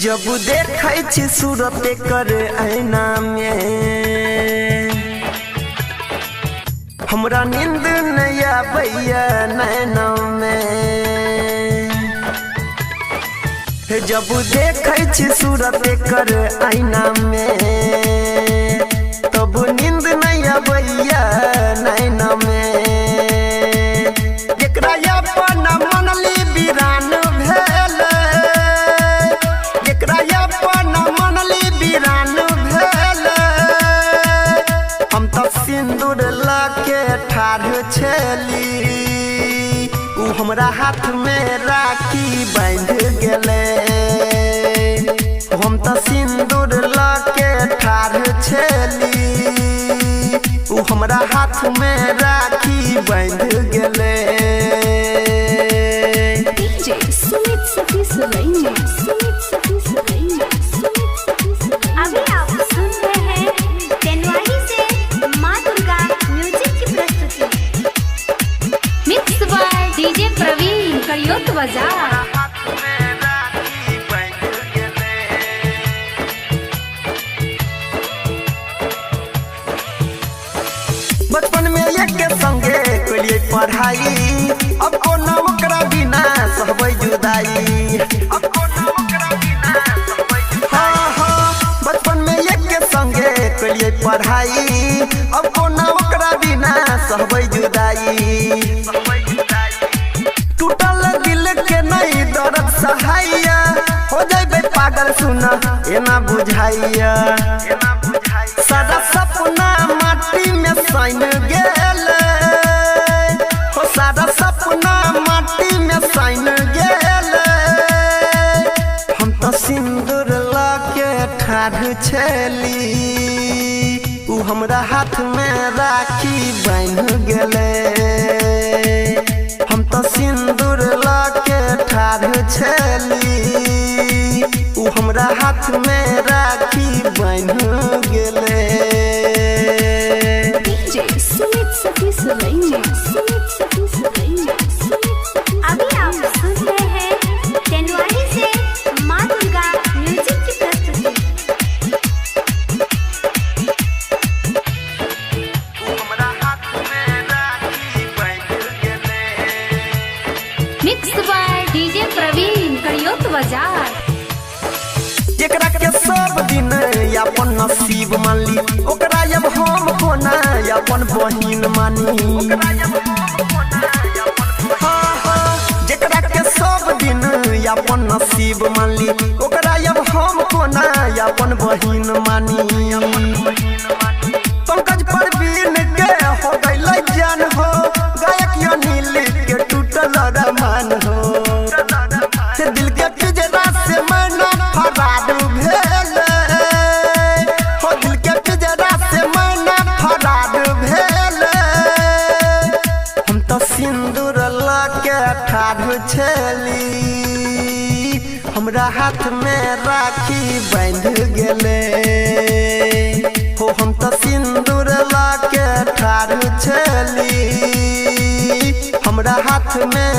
जब देखै छी सूरत कर आईना में हमरा नींद नहीं आबैया नैना में। जब देखै छी सूरत कर आईना में तब नींद नहीं आबैया नैना में। एकरा अपन मनली वीरान भेल, एकरा अपन मनली वीरान भेल। हम तो सिंदूर लाके ठाढ़ छली, उ हमरा हाथ में राखी बांध गेले। हम तो सिंदूर लाके ठाढ़ छली, उ हमरा हाथ में राखी बांध गेले। डीजे सुमित सतीश रैना, सुमित सतीश रैना, सुमित सतीश रैना। अभी आप सुन रहे हैं तेनवाड़ी से माँ दुर्गा म्यूजिक की प्रस्तुति। मिक्स बाय डीजे प्रवीण करियोत बाजार। बचपन में एक संगे कलिए पढ़ाई, अब कोना ओकरा बिना सहबै जुदाई। हाँ हाँ बचपन में एक संगे कलिए पढ़ाई, अब कोना ओकरा बिना सहबै जुदाई। टूटल दिल के नहीं दर्द सहाइया, हो जाइबे पागल सुना एना बुझाइया। सारा सपना माटी में सैन गेल, हो सारा सपना माटी में सैन गेल। हम तो सिंदूर लाके ठाढ़ छली, उ हमरा हाथ में राखी बांध गेले। हम तो सिंदूर लाके ठाढ़ छली, उ हमरा हाथ में राखी बांध गेले। डीजे सुमित सतीश रैना, सुमित सतीश रैना, सुमित सतीश। अभी आप सुन रहे हैं तेनवाड़ी से माँ दुर्गा म्यूजिक की प्रस्तुति। मिक्स बाय डीजे प्रवीण करियोत बाजार। एकरा के सब दिन अपन नसीब मानली, ओकरा अब हम कोना अपन बहिन मानी। हाँ हाँ जेकरा के सब दिन अपन नसीब मानली, ओकरा अब हम कोना अपन बहिन मानी। पंकज परवीन के हो गइलै जान हो, गायक अनिल के टूटल रमान हो। दिल के पिंजरा से मैना फरार भेल, हो दिल के पिंजरा से मैना फरार भेल। हम तो सिंदूर लाके ठाढ़ छली, हमरा हाथ में राखी बांध गेले। हो हम तो सिंदूर लाके ठाढ़ छली, हमरा हाथ में